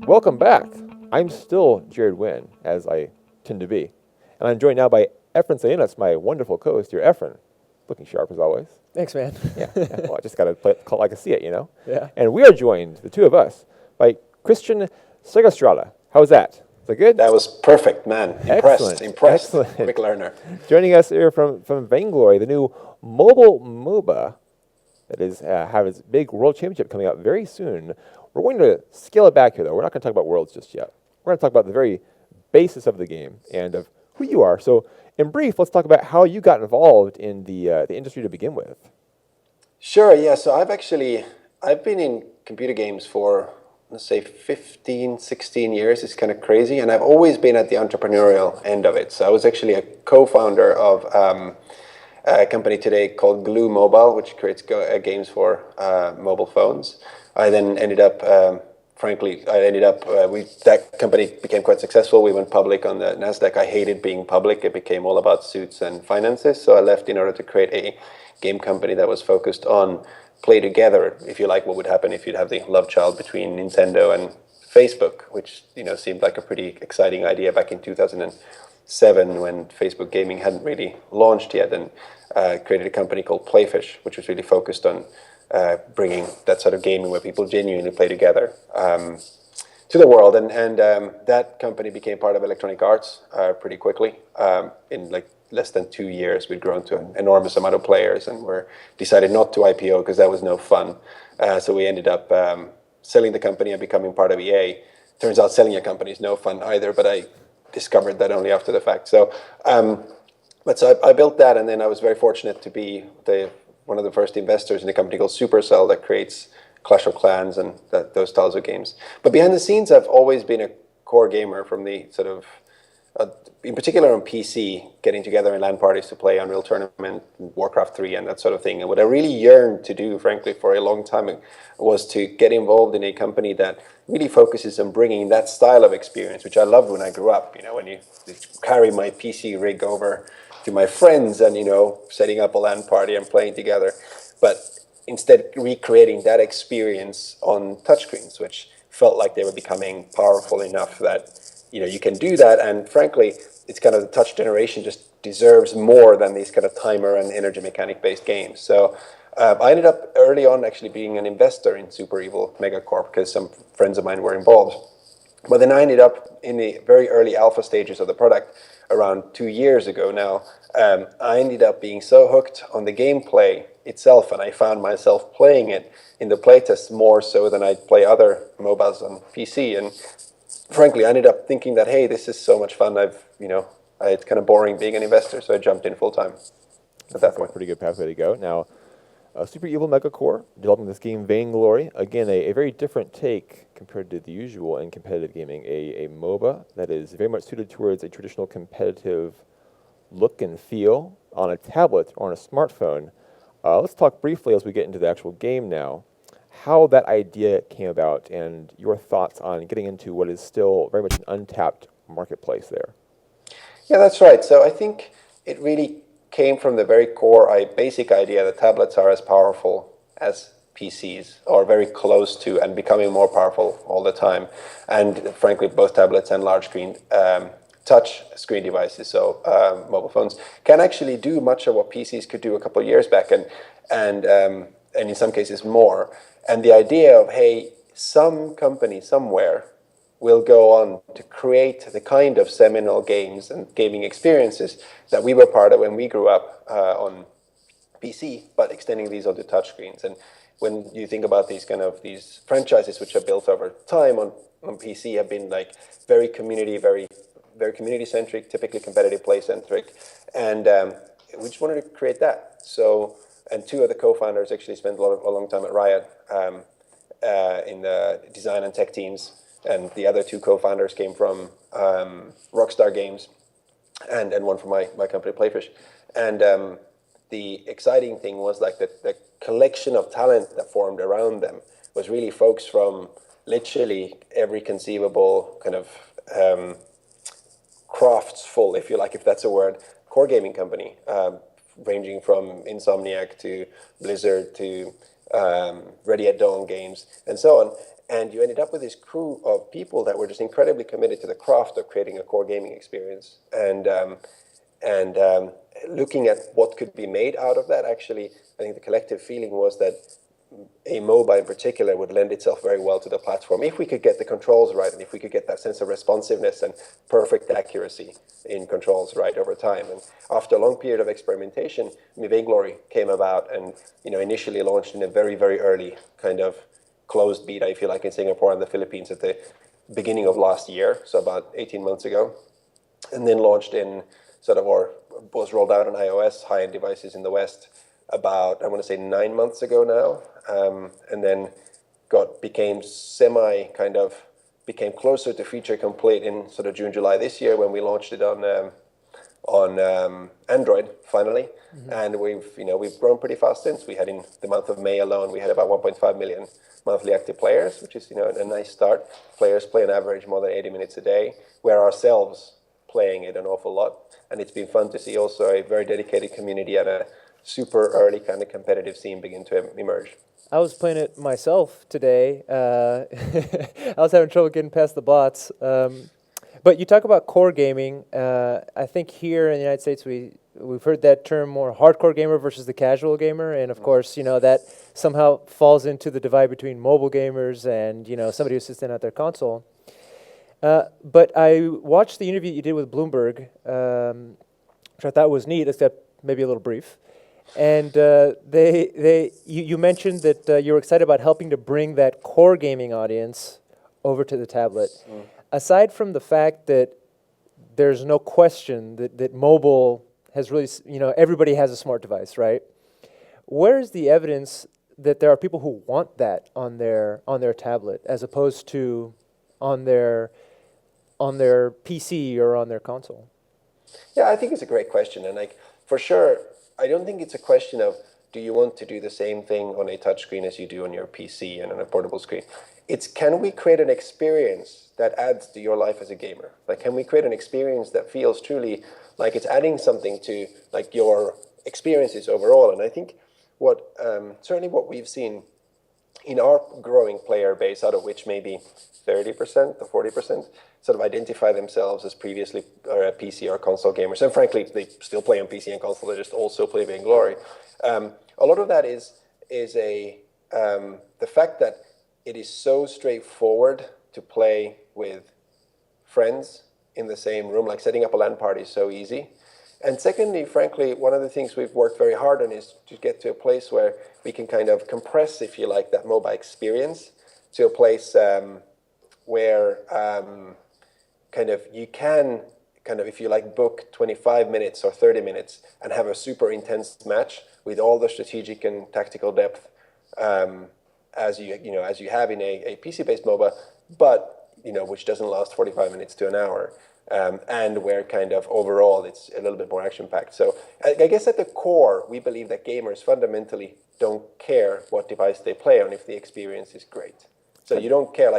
Welcome back. I'm still Jared Wynn, as I tend to be. And I'm joined now by Efren Segerstrale, my wonderful co-host here. Efren, looking sharp as always. Thanks, man. Yeah. Well, I just got to play it like I see it, you know? Yeah. And we are joined, the two of us, by Kristian Segerstrale. How was that? Is that good? That was perfect, man. Impressed. Excellent. Quick learner. Joining us here from VainGlory, the new mobile MOBA that is have its big world championship coming up very soon. We're going to scale it back here, though. We're not going to talk about worlds just yet. We're going to talk about the very basis of the game and of who you are. So, in brief, let's talk about how you got involved in the industry to begin with. Sure, yeah. So I've been in computer games for, let's say, 15, 16 years. It's kind of crazy. And I've always been at the entrepreneurial end of it. So I was actually a co-founder of a company today called Glue Mobile, which creates games for mobile phones. I then ended up, that company became quite successful. We went public on the NASDAQ. I hated being public. It became all about suits and finances. So I left in order to create a game company that was focused on play together, if you like, what would happen if you'd have the love child between Nintendo and Facebook, which, you know, seemed like a pretty exciting idea back in 2007 when Facebook gaming hadn't really launched yet, and created a company called Playfish, which was really focused on bringing that sort of gaming where people genuinely play together to the world. And that company became part of Electronic Arts pretty quickly. In like less than 2 years, we'd grown to an enormous amount of players, and we decided not to IPO because that was no fun. So we ended up selling the company and becoming part of EA. Turns out selling a company is no fun either, but I discovered that only after the fact. So I built that, and then I was very fortunate to be one of the first investors in a company called Supercell that creates Clash of Clans and those styles of games. But behind the scenes, I've always been a core gamer from the sort of, in particular on PC, getting together in LAN parties to play Unreal Tournament, Warcraft 3 and that sort of thing. And what I really yearned to do, frankly, for a long time was to get involved in a company that really focuses on bringing that style of experience, which I loved when I grew up. You know, when you carry my PC rig over to my friends and, you know, setting up a LAN party and playing together, but instead recreating that experience on touchscreens, which felt like they were becoming powerful enough that, you know, you can do that. And frankly, it's kind of the touch generation just deserves more than these kind of timer and energy mechanic based games. So I ended up early on actually being an investor in Super Evil Megacorp because some friends of mine were involved. But then I ended up in the very early alpha stages of the product around 2 years ago now. I ended up being so hooked on the gameplay itself, and I found myself playing it in the playtest more so than I'd play other MOBAs on PC. And frankly, I ended up thinking that, hey, this is so much fun. It's kind of boring being an investor, so I jumped in full time at that point. Pretty good pathway to go. Now, Super Evil Megacorp, developing this game VainGlory. Again, a very different take compared to the usual in competitive gaming. A MOBA that is very much suited towards a traditional competitive look and feel on a tablet or on a smartphone. Let's talk briefly as we get into the actual game now, how that idea came about and your thoughts on getting into what is still very much an untapped marketplace there. Yeah, that's right. So I think it really came from the very core basic idea that tablets are as powerful as PCs, or very close to, and becoming more powerful all the time. And frankly, both tablets and large screen touch screen devices, so mobile phones, can actually do much of what PCs could do a couple of years back, and in some cases more. And the idea of, hey, some company somewhere will go on to create the kind of seminal games and gaming experiences that we were part of when we grew up on PC, but extending these onto touchscreens. And when you think about these franchises which are built over time on PC, have been like very community-centric, typically competitive play-centric, and we just wanted to create that. So, and two of the co-founders actually spent a long time at Riot in the design and tech teams, and the other two co-founders came from Rockstar Games, and one from my company Playfish. And the exciting thing was like the collection of talent that formed around them was really folks from literally every conceivable kind of craftsful, if you like, if that's a word, core gaming company. ranging from Insomniac to Blizzard to Ready at Dawn games and so on. And you ended up with this crew of people that were just incredibly committed to the craft of creating a core gaming experience. And looking at what could be made out of that, actually, I think the collective feeling was that a MOBA in particular would lend itself very well to the platform if we could get the controls right and if we could get that sense of responsiveness and perfect accuracy in controls right over time. And after a long period of experimentation, VainGlory came about and initially launched in a very, very early kind of closed beta, if you like, in Singapore and the Philippines at the beginning of last year, so about 18 months ago, and then launched in or was rolled out on iOS, high-end devices in the West about, I want to say 9 months ago now, and then became closer to feature complete in June, July this year when we launched it on Android finally. Mm-hmm. And we've grown pretty fast since. We had in the month of May alone, we had about 1.5 million monthly active players, which is a nice start. Players play on average more than 80 minutes a day. We're ourselves playing it an awful lot, and it's been fun to see also a very dedicated community and a super early kind of competitive scene begin to emerge. I was playing it myself today. I was having trouble getting past the bots. But you talk about core gaming. I think here in the United States we've heard that term more hardcore gamer versus the casual gamer, and of course that somehow falls into the divide between mobile gamers and somebody who's sitting at their console. But I watched the interview you did with Bloomberg, which I thought was neat, except maybe a little brief. And you mentioned that you were excited about helping to bring that core gaming audience over to the tablet. Mm. Aside from the fact that there's no question that mobile has really, everybody has a smart device, right? Where's the evidence that there are people who want that on their tablet as opposed to on their PC or on their console? Yeah, I think it's a great question, and for sure, I don't think it's a question of do you want to do the same thing on a touchscreen as you do on your PC and on a portable screen. It's can we create an experience that adds to your life as a gamer? Can we create an experience that feels truly like it's adding something to your experiences overall? And I think certainly what we've seen in our growing player base, out of which maybe 30% to 40% identify themselves as previously PC or console gamers. And frankly, they still play on PC and console, they just also play VainGlory. A lot of that is the fact that it is so straightforward to play with friends in the same room, like setting up a LAN party is so easy. And secondly, frankly, one of the things we've worked very hard on is to get to a place where we can kind of compress, if you like, that mobile experience to a place where you can if you like, book 25 minutes or 30 minutes and have a super intense match with all the strategic and tactical depth as you have in a PC-based MOBA, but which doesn't last 45 minutes to an hour. And where overall it's a little bit more action-packed. So I guess at the core, we believe that gamers fundamentally don't care what device they play on if the experience is great. So you don't care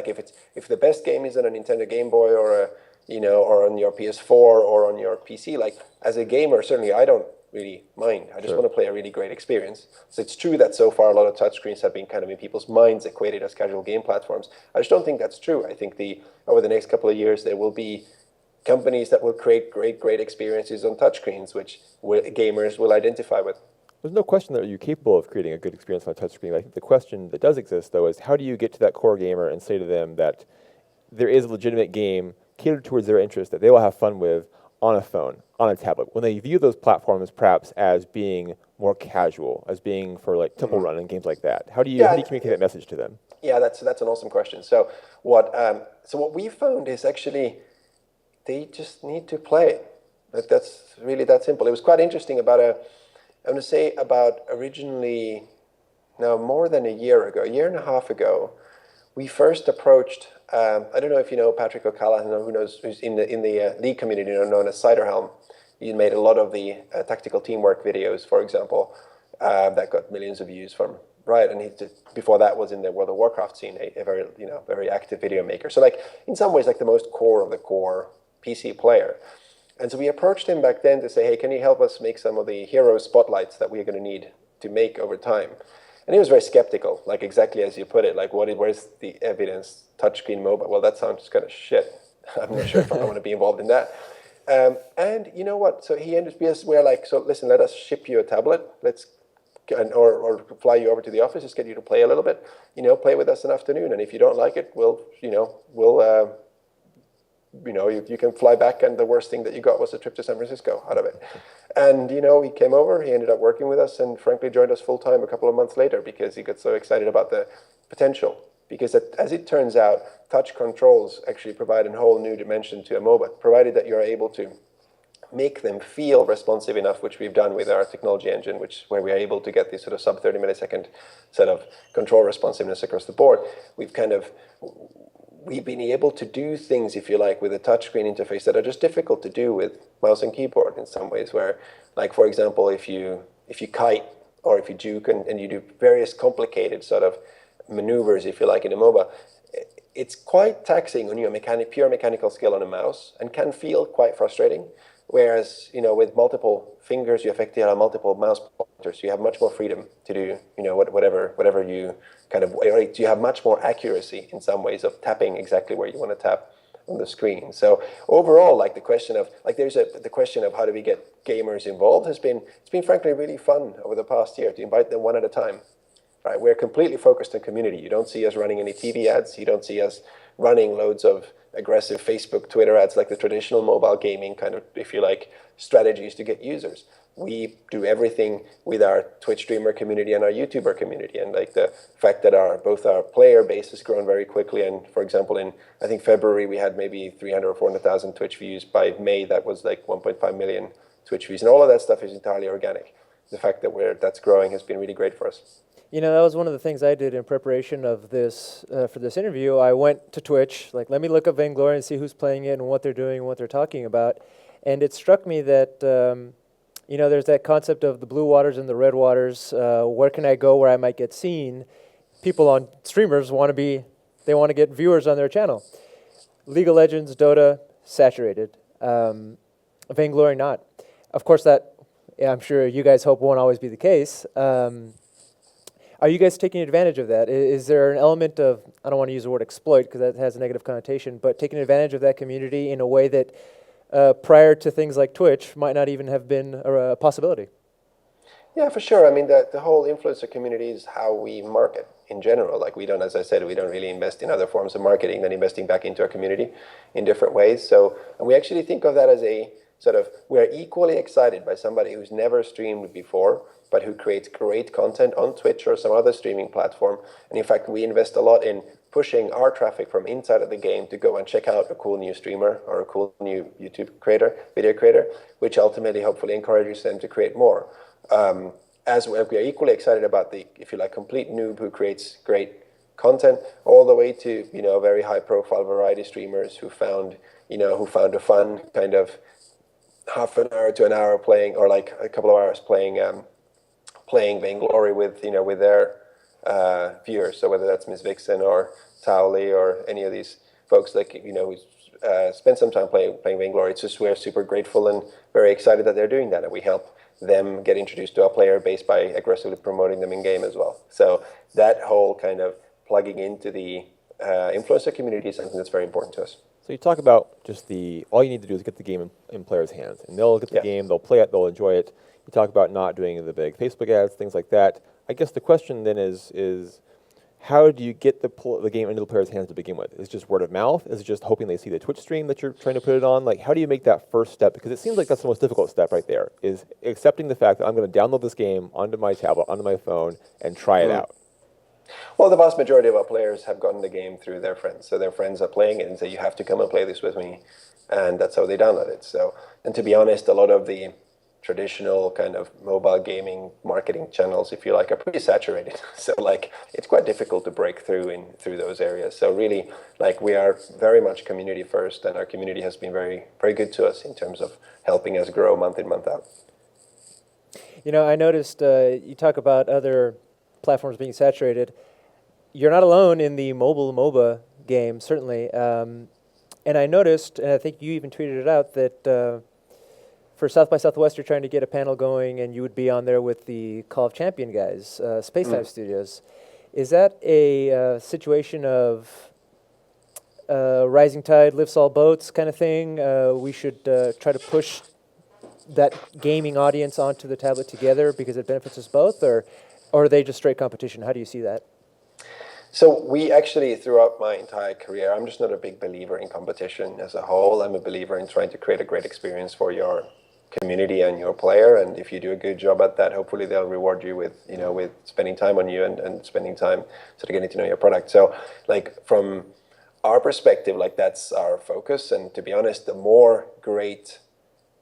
if the best game is on a Nintendo Game Boy or or on your PS4 or on your PC. As a gamer, certainly I don't really mind. I just want to play a really great experience. So it's true that so far a lot of touchscreens have been in people's minds equated as casual game platforms. I just don't think that's true. I think over the next couple of years there will be companies that will create great experiences on touchscreens, which gamers will identify with. There's no question that you're capable of creating a good experience on a touchscreen. I think the question that does exist, though, is how do you get to that core gamer and say to them that there is a legitimate game catered towards their interest that they will have fun with on a phone, on a tablet, when they view those platforms perhaps as being more casual, as being for Temple Run and games like that. How do you communicate that message to them? Yeah, that's an awesome question. So what we found is actually they just need to play. That's really that simple. It was quite interesting about originally, now more than a year and a half ago, we first approached, I don't know if you know Patrick O'Callaghan, who's in the league community known as Ciderhelm. He made a lot of the tactical teamwork videos, for example, that got millions of views from Riot. And before that was in the World of Warcraft scene, a very very active video maker. So in some ways the most core of the core PC player. And so we approached him back then to say, hey, can you help us make some of the hero spotlights that we're going to need to make over time? And he was very skeptical, like exactly as you put it, like where's the evidence, touchscreen MOBA? Well, that sounds kind of shit. I'm not sure if I want to be involved in that. And you know what? So he ended up, we're like, so listen, let us ship you a tablet. Or fly you over to the office, just get you to play a little bit. Play with us an afternoon, and if you don't like it, you can fly back, and the worst thing that you got was a trip to San Francisco out of it. And, he came over, he ended up working with us, and frankly joined us full-time a couple of months later because he got so excited about the potential. Because as it turns out, touch controls actually provide a whole new dimension to a MOBA, provided that you're able to make them feel responsive enough, which we've done with our technology engine, where we are able to get this sort of sub 30 millisecond set of control responsiveness across the board. We've been able to do things, if you like, with a touchscreen interface that are just difficult to do with mouse and keyboard in some ways, where, like, for example, if you kite or if you juke and you do various complicated sort of maneuvers, if you like, in a MOBA, it's quite taxing on your pure mechanical skill on a mouse and can feel quite frustrating. Whereas, with multiple fingers, you effectively have multiple mouse pointers. You have much more freedom to do, whatever you you have much more accuracy in some ways of tapping exactly where you want to tap on the screen. So overall, the question of how do we get gamers involved it's been frankly really fun over the past year to invite them one at a time. Right? We're completely focused on community. You don't see us running any TV ads. You don't see us running loads of aggressive Facebook, Twitter ads like the traditional mobile gaming kind of, if you like, strategies to get users. We do everything with our Twitch streamer community and our YouTuber community. And the fact that both our player base has grown very quickly. And for example, in I think February, we had maybe 300 or 400,000 Twitch views. By May, that was 1.5 million Twitch views. And all of that stuff is entirely organic. The fact that that's growing has been really great for us. That was one of the things I did in preparation of this for this interview. I went to Twitch, let me look up VainGlory and see who's playing it and what they're doing and what they're talking about. And it struck me that, there's that concept of the blue waters and the red waters. Where can I go where I might get seen? People streamers want to get viewers on their channel. League of Legends, Dota, saturated. VainGlory not. Of course, I'm sure you guys hope won't always be the case. Are you guys taking advantage of that? Is there an element of, I don't want to use the word exploit because that has a negative connotation, but taking advantage of that community in a way that prior to things like Twitch might not even have been a possibility? Yeah, for sure. I mean, the whole influencer community is how we market in general. We don't, as I said, we don't really invest in other forms of marketing than investing back into our community in different ways. And we actually think of that as we're equally excited by somebody who's never streamed before, but who creates great content on Twitch or some other streaming platform. And in fact, we invest a lot in pushing our traffic from inside of the game to go and check out a cool new streamer or a cool new YouTube video creator, which ultimately hopefully encourages them to create more. As we are equally excited about the, if you like, complete noob who creates great content, all the way to, very high profile variety streamers who found a fun kind of half an hour to an hour playing, or a couple of hours playing VainGlory with their viewers. So whether that's Miss Vixen or Towley or any of these folks, who spend some time playing VainGlory, it's just we're super grateful and very excited that they're doing that, and we help them get introduced to our player base by aggressively promoting them in game as well. So that whole kind of plugging into the influencer community is something that's very important to us. So you talk about just all you need to do is get the game in players' hands, and they'll get the game, they'll play it, they'll enjoy it. You talk about not doing the big Facebook ads, things like that. I guess the question then is how do you get the game into the players' hands to begin with? Is it just word of mouth? Is it just hoping they see the Twitch stream that you're trying to put it on? How do you make that first step? Because it seems like that's the most difficult step right there, is accepting the fact that I'm going to download this game onto my tablet, onto my phone, and try it out. Well, the vast majority of our players have gotten the game through their friends. So their friends are playing it and say, you have to come and play this with me. And that's how they download it. So, and to be honest, a lot of the traditional kind of mobile gaming marketing channels, if you like, are pretty saturated. So it's quite difficult to break through those areas. So really, we are very much community first, and our community has been very, very good to us in terms of helping us grow month in, month out. I noticed you talk about other platforms being saturated. You're not alone in the mobile MOBA game, certainly. And I noticed, and I think you even tweeted it out, that for South by Southwest, you're trying to get a panel going, and you would be on there with the Call of Champion guys, Spacetime Studios. Is that a situation of rising tide lifts all boats kind of thing? We should try to push that gaming audience onto the tablet together because it benefits us both, or are they just straight competition? How do you see that? So we actually, throughout my entire career, I'm just not a big believer in competition as a whole. I'm a believer in trying to create a great experience for your community and your player. And if you do a good job at that, hopefully they'll reward you with, with spending time on you and spending time sort of getting to know your product. So like from our perspective, like that's our focus. And to be honest, the more great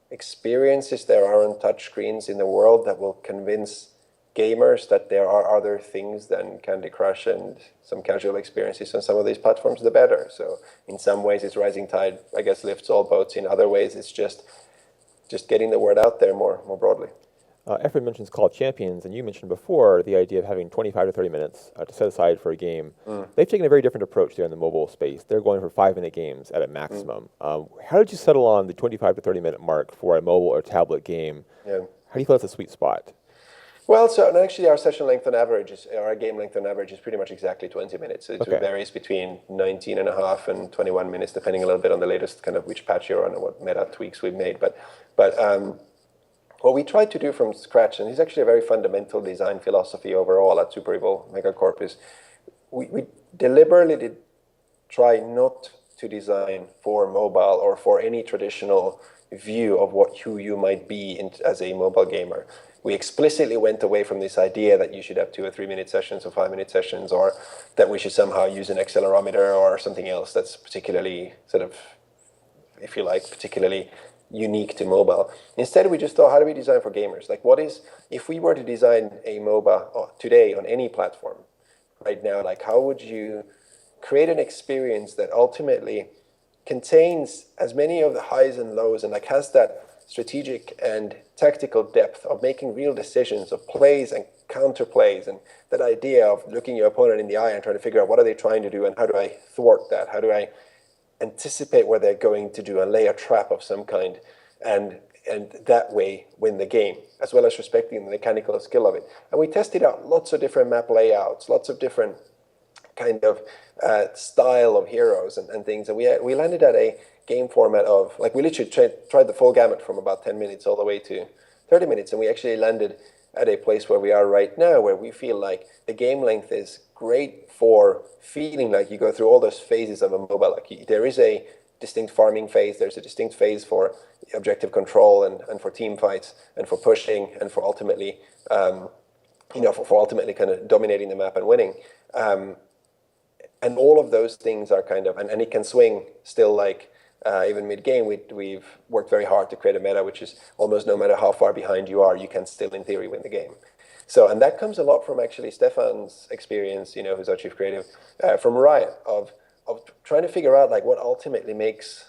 experiences there are on touchscreens in the world that will convince gamers that there are other things than Candy Crush and some casual experiences on some of these platforms, the better. So in some ways it's rising tide, I guess, lifts all boats. In other ways it's just getting the word out there more broadly. Efren mentions Call of Champions, and you mentioned before the idea of having 25 to 30 minutes to set aside for a game. They've taken a very different approach there in the mobile space. They're going for 5-minute games at a maximum. How did you settle on the 25 to 30-minute mark for a mobile or tablet game? Yeah. How do you feel that's a sweet spot? Well, so actually our session length on average, our game length on average is pretty much exactly 20 minutes. It varies between 19 and a half and 21 minutes, depending a little bit on the latest kind of which patch you're on and what meta tweaks we've made. But what we tried to do from scratch, and it's actually a very fundamental design philosophy overall at Super Evil Megacorp, is we deliberately did try not to design for mobile or for any traditional view of who you might be as a mobile gamer. We explicitly went away from this idea that you should have 2 or 3 minute sessions or 5-minute sessions, or that we should somehow use an accelerometer or something else that's particularly sort of, if you like, particularly unique to mobile. Instead, we just thought, how do we design for gamers? Like, if we were to design a MOBA today on any platform right now, like how would you create an experience that ultimately contains as many of the highs and lows and like has that strategic and tactical depth of making real decisions of plays and counterplays, and that idea of looking your opponent in the eye and trying to figure out what are they trying to do and how do I thwart that? How do I anticipate what they're going to do and lay a trap of some kind, and that way win the game, as well as respecting the mechanical skill of it. And we tested out lots of different map layouts, lots of different kind of style of heroes and things, and we landed at a game format of, like, we literally tried the full gamut from about 10 minutes all the way to 30 minutes, and we actually landed at a place where we are right now, where we feel like the game length is great for feeling like you go through all those phases of a MOBA. Like there is a distinct farming phase, there's a distinct phase for objective control and for team fights and for pushing and for ultimately, for ultimately kind of dominating the map and winning. And all of those things are kind of, and it can swing still, like even mid-game, we've worked very hard to create a meta which is almost no matter how far behind you are, you can still in theory win the game. So, and that comes a lot from actually Stefan's experience, who's our chief creative, from Riot, of trying to figure out like what ultimately makes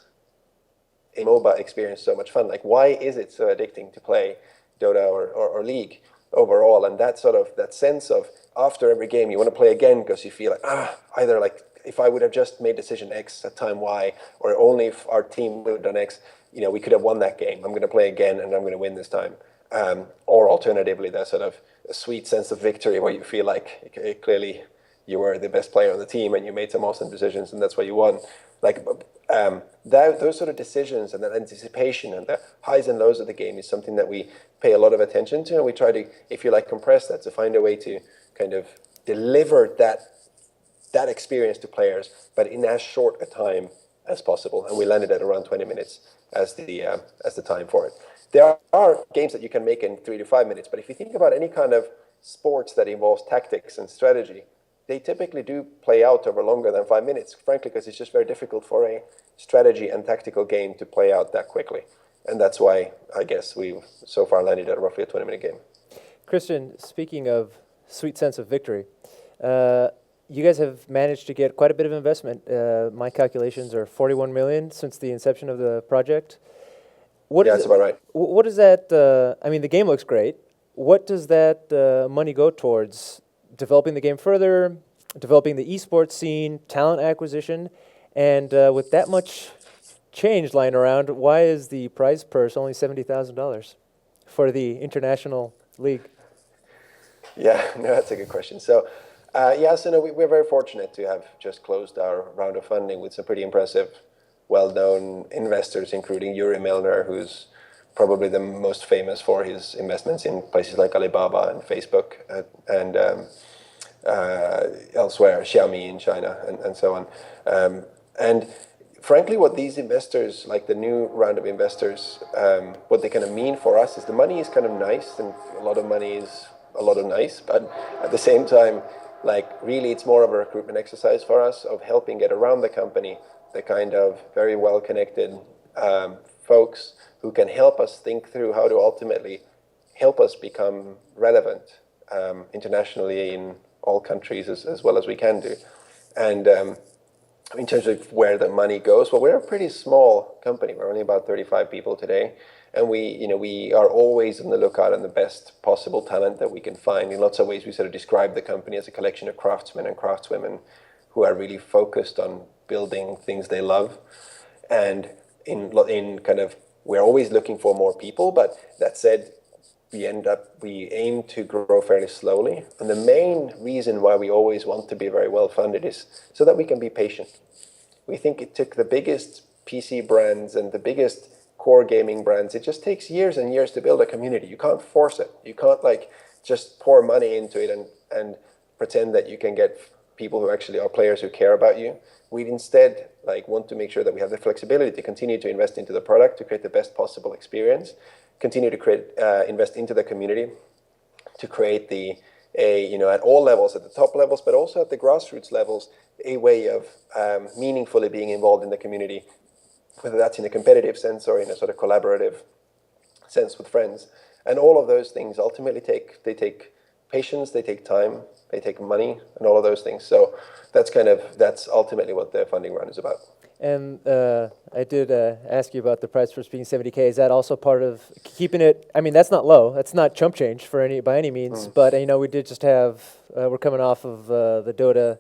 a MOBA experience so much fun. Like, why is it so addicting to play Dota or League overall? And that sort of, that sense of after every game you want to play again because you feel like, either like if I would have just made decision X at time Y, or only if our team would have done X, we could have won that game. I'm going to play again and I'm going to win this time. Or alternatively, that sort of a sweet sense of victory where you feel like clearly you were the best player on the team and you made some awesome decisions and that's why you won. Like those sort of decisions and that anticipation and the highs and lows of the game is something that we pay a lot of attention to, and we try to, if you like, compress that to find a way to kind of deliver that experience to players, but in as short a time as possible. And we landed at around 20 minutes as the time for it. There are games that you can make in 3 to 5 minutes, but if you think about any kind of sports that involves tactics and strategy, they typically do play out over longer than 5 minutes, frankly, because it's just very difficult for a strategy and tactical game to play out that quickly. And that's why I guess we've so far landed at roughly a 20-minute game. Kristian, speaking of sweet sense of victory, you guys have managed to get quite a bit of investment. My calculations are 41 million since the inception of the project. That's about right. What is that? The game looks great. What does that money go towards? Developing the game further, developing the esports scene, talent acquisition, and with that much change lying around. Why is the prize purse only $70,000 for the international league? Yeah, no, that's a good question. So, no, we're very fortunate to have just closed our round of funding with some pretty impressive, well-known investors, including Yuri Milner, who's probably the most famous for his investments in places like Alibaba and Facebook and elsewhere, Xiaomi in China, and so on. And frankly, what these investors, like the new round of investors, what they kind of mean for us is the money is kind of nice, and a lot of money is a lot of nice, but at the same time, like really it's more of a recruitment exercise for us of helping get around the company the kind of very well connected folks who can help us think through how to ultimately help us become relevant internationally in all countries as well as we can do. And in terms of where the money goes, well, we're a pretty small company. We're only about 35 people today. And we are always on the lookout on the best possible talent that we can find. In lots of ways, we sort of describe the company as a collection of craftsmen and craftswomen who are really focused on building things they love. And in kind of, we're always looking for more people. But that said, we aim to grow fairly slowly. And the main reason why we always want to be very well funded is so that we can be patient. We think it took the biggest PC brands and the biggest core gaming brands, it just takes years and years to build a community. You can't force it. You can't like just pour money into it and pretend that you can get people who actually are players who care about you. We instead like want to make sure that we have the flexibility to continue to invest into the product to create the best possible experience, continue to invest into the community, to create at all levels, at the top levels, but also at the grassroots levels, a way of meaningfully being involved in the community, whether that's in a competitive sense or in a sort of collaborative sense with friends. And all of those things ultimately take patience, they take time, they take money, and all of those things. So that's ultimately what the funding round is about. And I did ask you about the price for being 70K. Is that also part of keeping it? I mean, that's not low. That's not chump change by any means. But we did just have. We're coming off of the Dota,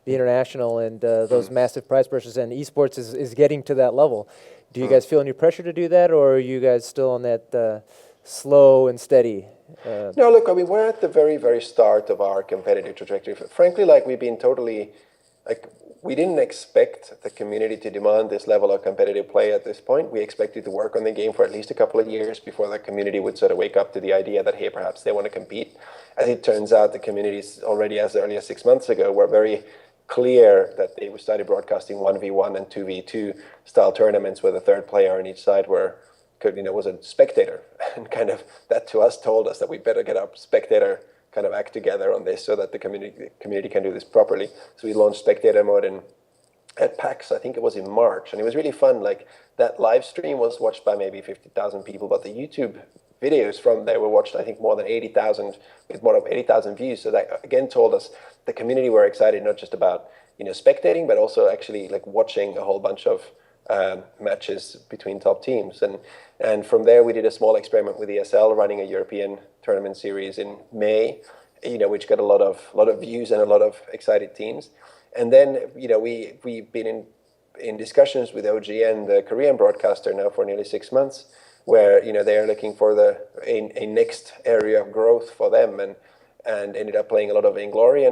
the international, and those massive prize purses. And esports is getting to that level. Do you guys feel any pressure to do that, or are you guys still on that slow and steady? No, look. I mean, we're at the very, very start of our competitive trajectory. Frankly, like we've been totally like. We didn't expect the community to demand this level of competitive play at this point. We expected to work on the game for at least a couple of years before the community would sort of wake up to the idea that, hey, perhaps they want to compete. As it turns out, the communities already as early as 6 months ago were very clear that they started broadcasting 1v1 and 2v2 style tournaments where the third player on each side was a spectator. And kind of that to us told us that we better get our spectator kind of act together on this so that the community can do this properly. So we launched spectator mode at PAX, I think it was in March, and it was really fun. Like that live stream was watched by maybe 50,000 people, but the YouTube videos from there were watched, I think, more than 80,000, with more than 80,000 views. So that again told us the community were excited not just about spectating, but also actually like watching a whole bunch of matches between top teams. And from there we did a small experiment with ESL, running a European tournament series in May, which got a lot of views and a lot of excited teams. And then we've been in discussions with OGN, the Korean broadcaster, now for nearly 6 months, where they are looking for a next area of growth for them, and ended up playing a lot of VainGlory,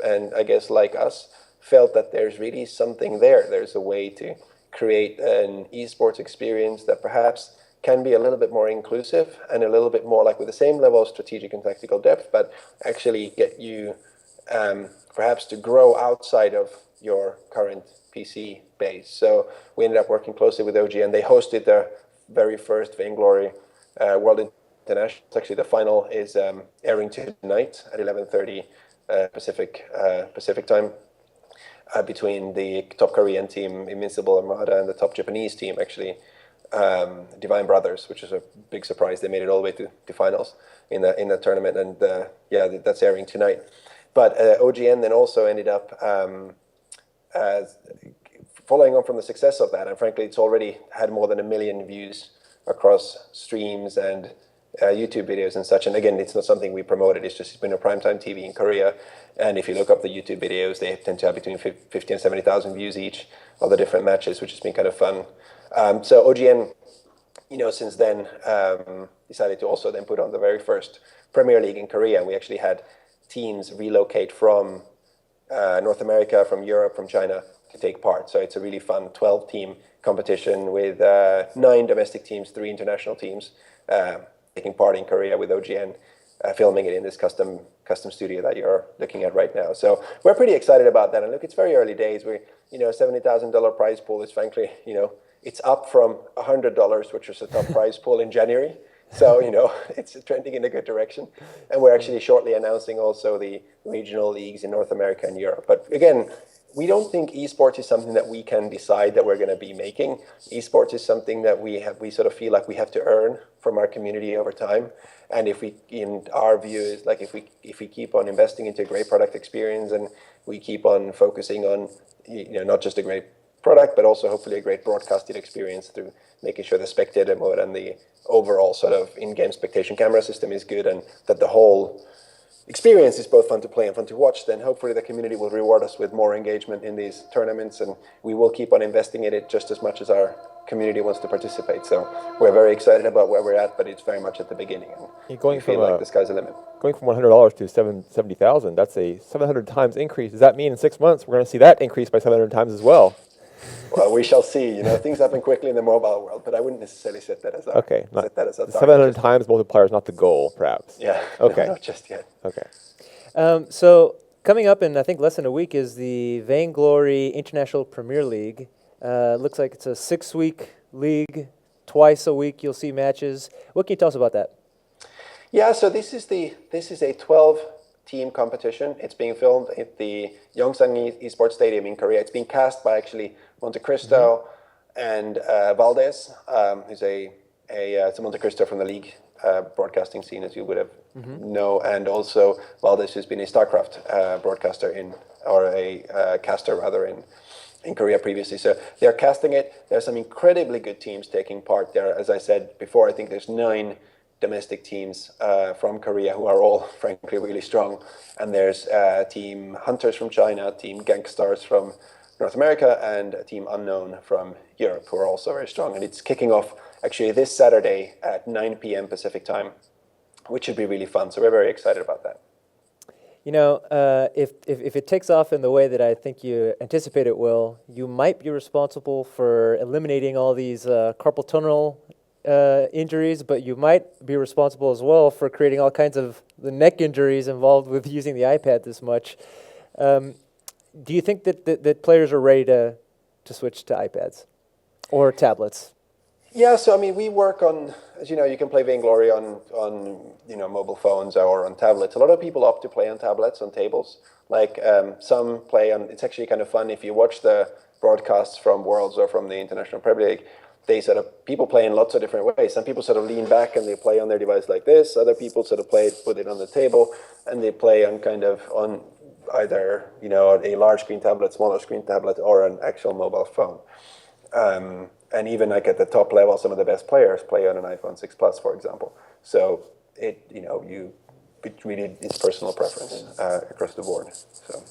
and I guess like us felt that there's really something there. There's a way to create an esports experience that perhaps can be a little bit more inclusive and a little bit more like with the same level of strategic and tactical depth, but actually get you perhaps to grow outside of your current PC base. So we ended up working closely with OG, and they hosted their very first VainGlory World International. Actually, the final is airing tonight at 11:30 Pacific time. Between the top Korean team, Invincible Armada, and the top Japanese team, actually, Divine Brothers, which is a big surprise. They made it all the way to finals in the tournament, and that's airing tonight. But OGN then also ended up following on from the success of that, and frankly, it's already had more than 1 million views across streams and YouTube videos and such. And again, it's not something we promoted. It's been a primetime TV in Korea. And if you look up the YouTube videos, they tend to have between 50 and 70,000 views each of the different matches, which has been kind of fun. So OGN, since then decided to also then put on the very first Premier League in Korea. We actually had teams relocate from North America, from Europe, from China to take part. So it's a really fun 12-team competition with 9 domestic teams, 3 international teams taking part in Korea with OGN, filming it in this custom studio that you're looking at right now. So we're pretty excited about that. And look, it's very early days. We, $70,000 prize pool is frankly, it's up from $100, which was a top prize pool in January. So, it's trending in a good direction. And we're actually shortly announcing also the regional leagues in North America and Europe. But again, we don't think esports is something that we can decide that we're going to be making. Esports is something that we sort of feel like we have to earn from our community over time. And in our view, is like if we keep on investing into a great product experience and we keep on focusing on, not just a great product, but also hopefully a great broadcasting experience through making sure the spectator mode and the overall sort of in-game spectation camera system is good, and that the whole experience is both fun to play and fun to watch, then hopefully the community will reward us with more engagement in these tournaments, and we will keep on investing in it just as much as our community wants to participate. So we're very excited about where we're at, but it's very much at the beginning, and we feel like the sky's the limit. Going from $100 to 70,000, that's a 700 times increase. Does that mean in 6 months we're going to see that increase by 700 times as well? Well, we shall see. Things happen quickly in the mobile world, but I wouldn't necessarily set that as our target. 700 times multiplier is not the goal, perhaps. Yeah. Okay. No, not just yet. Okay. So coming up in, I think, less than a week is the VainGlory International Premier League. Looks like it's a 6-week league. Twice a week you'll see matches. What can you tell us about that? Yeah, so this is a 12-team competition. It's being filmed at the Yongsan Esports Stadium in Korea. It's being cast by actually Monte Cristo and Valdez, who's it's a Monte Cristo from the league broadcasting scene, as you would have know, and also Valdez, who's been a StarCraft broadcaster caster rather in Korea previously. So they're casting it. There are some incredibly good teams taking part there. As I said before, I think there's 9 domestic teams from Korea who are all, frankly, really strong. And there's Team Hunters from China, Team Gangstars from North America, and Team Unknown from Europe, who are also very strong. And it's kicking off actually this Saturday at 9 p.m. Pacific time, which should be really fun. So we're very excited about that. If it takes off in the way that I think you anticipate it will, you might be responsible for eliminating all these carpal tunnel injuries, but you might be responsible as well for creating all kinds of the neck injuries involved with using the iPad this much. Do you think that players are ready to switch to iPads or tablets? Yeah, so I mean, we work on, as you know, you can play VainGlory on mobile phones or on tablets. A lot of people opt to play on tablets, on tables. Like some play on. It's actually kind of fun if you watch the broadcasts from Worlds or from the International Premier League. People play in lots of different ways. Some people sort of lean back and they play on their device like this. Other people sort of put it on the table, and they play on either a large screen tablet, smaller screen tablet, or an actual mobile phone. And even like at the top level, some of the best players play on an iPhone 6 Plus, for example. So it really is personal preference across the board. So.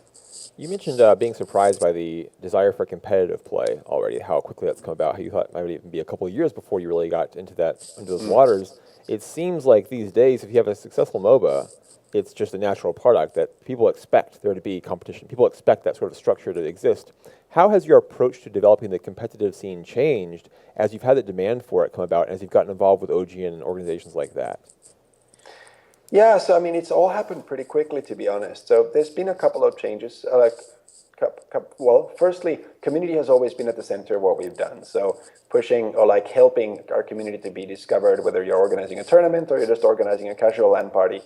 You mentioned being surprised by the desire for competitive play already, how quickly that's come about, how you thought it might even be a couple of years before you really got into those waters. It seems like these days, if you have a successful MOBA, it's just a natural product that people expect there to be competition. People expect that sort of structure to exist. How has your approach to developing the competitive scene changed as you've had the demand for it come about, and as you've gotten involved with OGN and organizations like that? Yeah, so I mean, it's all happened pretty quickly, to be honest. So there's been a couple of changes. Firstly, community has always been at the center of what we've done. So pushing or helping our community to be discovered, whether you're organizing a tournament or you're just organizing a casual LAN party,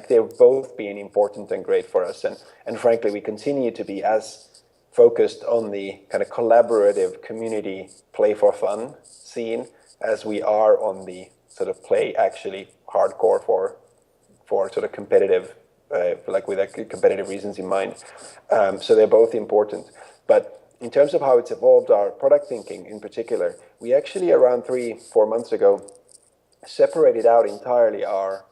they've both been important and great for us. And frankly, we continue to be as focused on the kind of collaborative community play for fun scene as we are on the sort of play actually hardcore for sort of competitive, with competitive reasons in mind. So they're both important. But in terms of how it's evolved our product thinking in particular, we actually around 3-4 months ago separated out entirely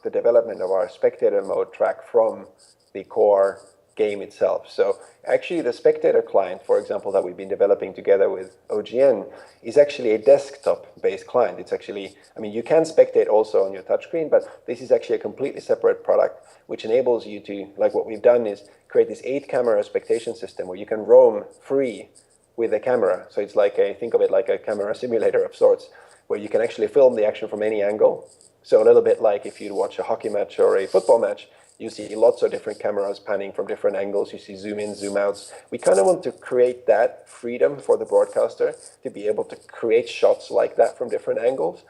the development of our spectator mode track from the core game itself. So actually the spectator client, for example, that we've been developing together with OGN is actually a desktop-based client. It's actually, I mean, you can spectate also on your touchscreen, but this is actually a completely separate product which enables you to, like what we've done is create this 8-camera expectation system where you can roam free with a camera. So it's like think of it like a camera simulator of sorts, where you can actually film the action from any angle. So a little bit like if you'd watch a hockey match or a football match, you see lots of different cameras panning from different angles. You see zoom in, zoom outs. We kind of want to create that freedom for the broadcaster to be able to create shots like that from different angles.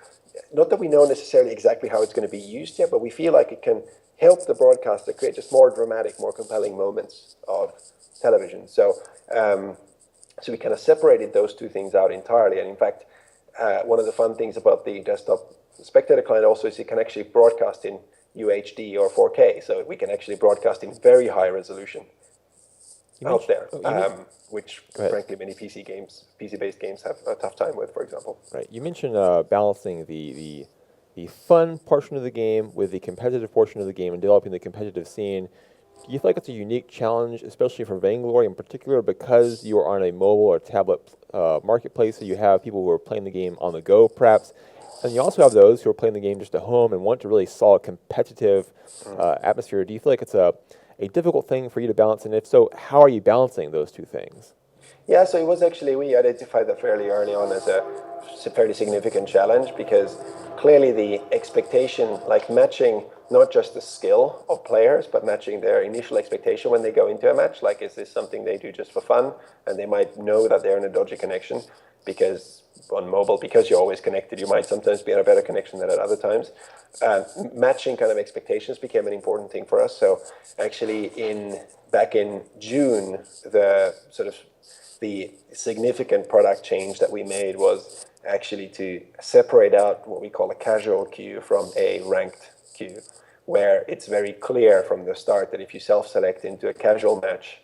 Not that we know necessarily exactly how it's going to be used yet, but we feel like it can help the broadcaster create just more dramatic, more compelling moments of television. So we kind of separated those two things out entirely. And in fact, one of the fun things about the desktop spectator client also is it can actually broadcast in UHD or 4K. So we can actually broadcast in very high resolution out there, which frankly many PC-based games have a tough time with, for example. Right. You mentioned balancing the fun portion of the game with the competitive portion of the game and developing the competitive scene. Do you feel like it's a unique challenge, especially for VainGlory in particular, because you are on a mobile or tablet marketplace, so you have people who are playing the game on the go, perhaps, and you also have those who are playing the game just at home and want to really solve a competitive atmosphere. Do you feel like it's a difficult thing for you to balance, and if so, how are you balancing those two things? Yeah, so it was actually, we identified that fairly early on as a fairly significant challenge, because clearly the expectation, like matching not just the skill of players, but matching their initial expectation when they go into a match, like is this something they do just for fun, and they might know that they're in a dodgy connection, because on mobile, because you're always connected, you might sometimes be in a better connection than at other times. Matching kind of expectations became an important thing for us. So actually back in June, the significant product change that we made was actually to separate out what we call a casual queue from a ranked queue, where it's very clear from the start that if you self-select into a casual match,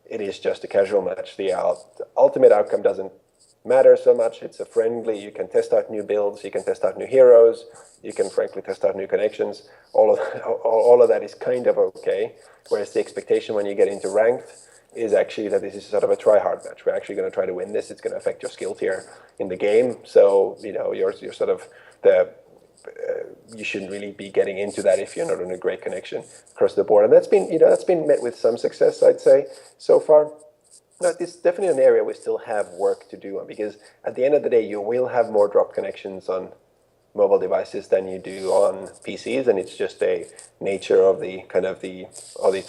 it is just a casual match. The ultimate outcome doesn't matter so much. It's a friendly, you can test out new builds, you can test out new heroes, you can frankly test out new connections. All of that is kind of okay, whereas the expectation when you get into ranked is actually that this is sort of a try-hard match. We're actually going to try to win this. It's going to affect your skill tier in the game. So, you're sort of you shouldn't really be getting into that if you're not in a great connection across the board. And that's been met with some success, I'd say, so far. But it's definitely an area we still have work to do on, because at the end of the day, you will have more drop connections on mobile devices than you do on PCs, and it's just a nature of the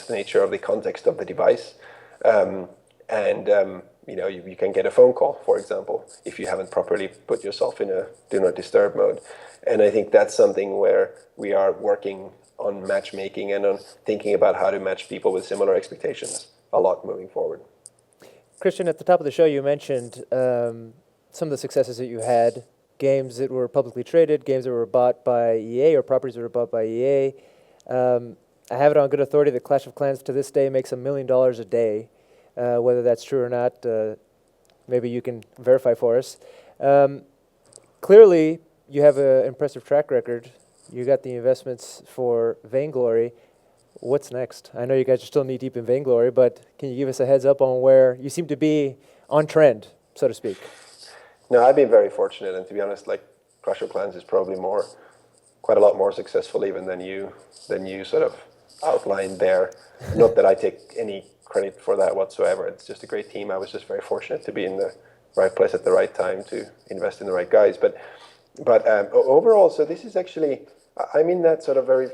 nature of the context of the device. You can get a phone call, for example, if you haven't properly put yourself in a do not disturb mode. And I think that's something where we are working on matchmaking and on thinking about how to match people with similar expectations a lot moving forward. Kristian, at the top of the show, you mentioned some of the successes that you had, games that were publicly traded, games that were bought by EA, or properties that were bought by EA. I have it on good authority that Clash of Clans to this day makes $1 million a day. Whether that's true or not, maybe you can verify for us. Clearly, you have an impressive track record. You got the investments for VainGlory. What's next? I know you guys are still knee-deep in VainGlory, but can you give us a heads up on where you seem to be on trend, so to speak? No, I've been very fortunate, and to be honest, like Clash of Clans is probably quite a lot more successful even than you sort of outlined there. Not that I take any credit for that whatsoever. It's just a great team. I was just very fortunate to be in the right place at the right time to invest in the right guys. But overall, so this is actually, I'm in that sort of very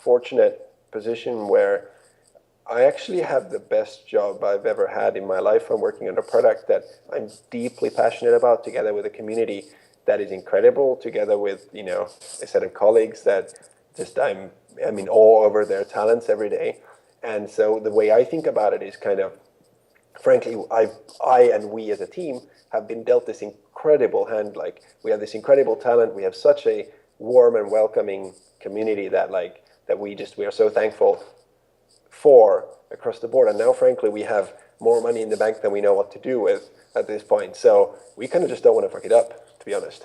fortunate position where I actually have the best job I've ever had in my life. I'm working on a product that I'm deeply passionate about, together with a community that is incredible, together with a set of colleagues that just I'm in awe over their talents every day. And so the way I think about it is kind of, frankly, I and we as a team have been dealt this incredible hand. Like, we have this incredible talent. We have such a warm and welcoming community that we are so thankful for across the board. And now, frankly, we have more money in the bank than we know what to do with at this point. So we kind of just don't want to fuck it up, to be honest.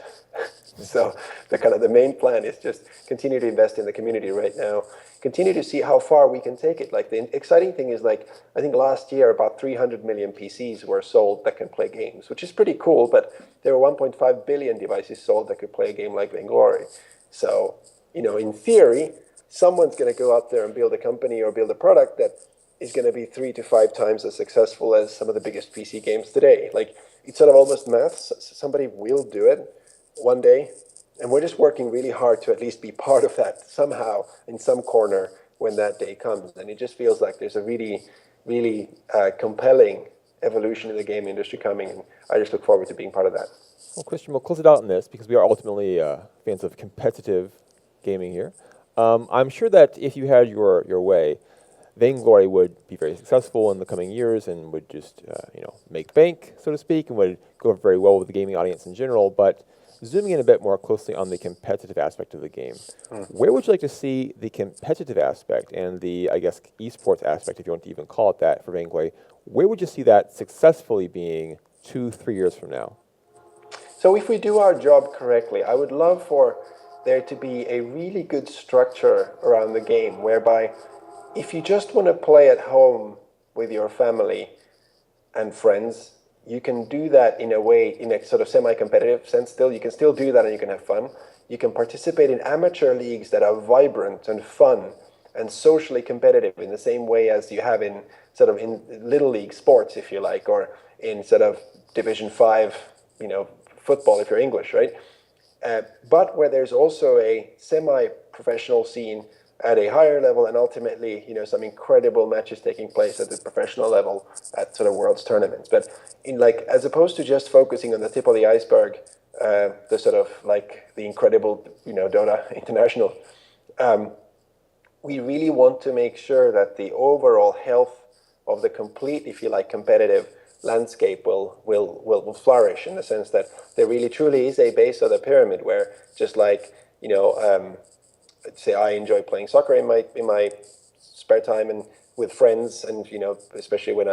So the main plan is just continue to invest in the community right now, continue to see how far we can take it. Like the exciting thing is like, I think last year about 300 million PCs were sold that can play games, which is pretty cool, but there were 1.5 billion devices sold that could play a game like VainGlory. So, in theory, someone's going to go out there and build a company or build a product that is going to be 3 to 5 times as successful as some of the biggest PC games today. Like, it's sort of almost maths. Somebody will do it one day, and we're just working really hard to at least be part of that somehow in some corner when that day comes. And it just feels like there's a really, really compelling evolution in the game industry coming, and I just look forward to being part of that. Well, Kristian, we'll close it out on this because we are ultimately fans of competitive gaming here. I'm sure that if you had your way, VainGlory would be very successful in the coming years and would just make bank, so to speak, and would go very well with the gaming audience in general. But zooming in a bit more closely on the competitive aspect of the game, where would you like to see the competitive aspect and the, I guess, esports aspect, if you want to even call it that, for VainGlory? Where would you see that successfully being 2-3 years from now? So if we do our job correctly, I would love for there to be a really good structure around the game, whereby if you just want to play at home with your family and friends, you can do that in a way, in a sort of semi-competitive sense still. You can still do that and you can have fun. You can participate in amateur leagues that are vibrant and fun and socially competitive in the same way as you have in sort of in little league sports, if you like, or in sort of Division 5, football if you're English, right? But where there's also a semi-professional scene at a higher level, and ultimately, some incredible matches taking place at the professional level at sort of world's tournaments. But as opposed to just focusing on the tip of the iceberg, the sort of like the incredible, Dota International, we really want to make sure that the overall health of the complete, if you like, competitive landscape will flourish, in the sense that there really truly is a base of the pyramid where, just like, say I enjoy playing soccer in my spare time and with friends, and especially when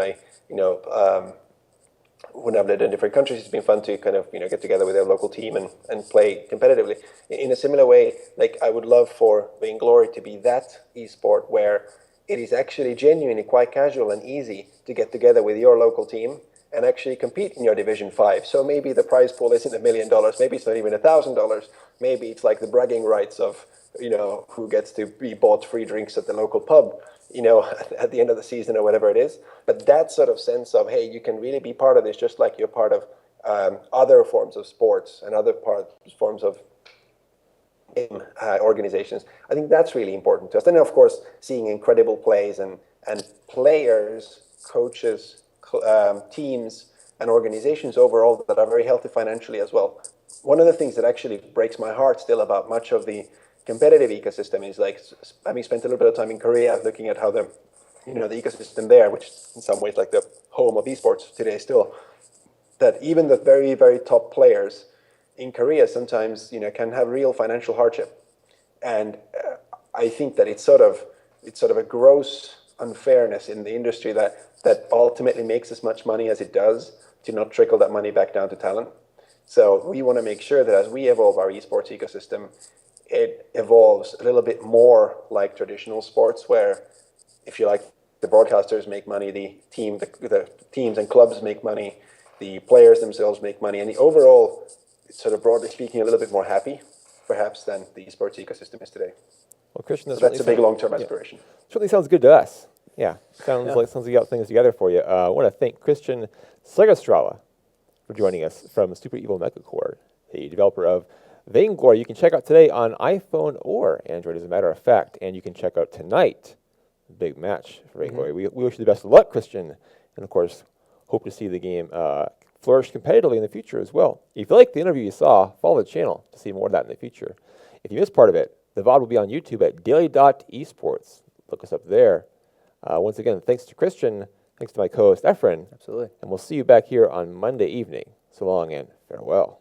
when I've lived in different countries, it's been fun to kind of get together with a local team and play competitively. In a similar way, like I would love for VainGlory to be that esport where it is actually genuinely quite casual and easy to get together with your local team and actually compete in your Division 5. So maybe the prize pool isn't $1 million, maybe it's not even $1,000, maybe it's like the bragging rights of who gets to be bought free drinks at the local pub, at the end of the season or whatever it is. But that sort of sense of, hey, you can really be part of this just like you're part of other forms of sports and other forms of game organizations. I think that's really important to us. And of course, seeing incredible plays and players, coaches, teams, and organizations overall that are very healthy financially as well. One of the things that actually breaks my heart still about much of the competitive ecosystem is, like, having spent a little bit of time in Korea, looking at how the ecosystem there, which in some ways like the home of esports today still, that even the very, very top players in Korea sometimes, can have real financial hardship. And I think that it's sort of a gross unfairness in the industry that ultimately makes as much money as it does to not trickle that money back down to talent. So we want to make sure that as we evolve our esports ecosystem, it evolves a little bit more like traditional sports, where, if you like, the broadcasters make money, the teams and clubs make money, the players themselves make money, and the overall, sort of broadly speaking, a little bit more happy, perhaps, than the esports ecosystem is today. Well, Kristian, so that's a big long-term aspiration. Certainly sounds good to us. Yeah, sounds like you got things together for you. I want to thank Kristian Segerstrale for joining us from Super Evil Megacorp, the developer of VainGlory. You can check out today on iPhone or Android, as a matter of fact, and you can check out tonight, big match for VainGlory. We wish you the best of luck, Kristian, and of course, hope to see the game flourish competitively in the future as well. If you like the interview you saw, follow the channel to see more of that in the future. If you missed part of it, the VOD will be on YouTube at daily.esports. Look us up there. Once again, thanks to Kristian, thanks to my co-host Efren. Absolutely. And we'll see you back here on Monday evening. So long and farewell.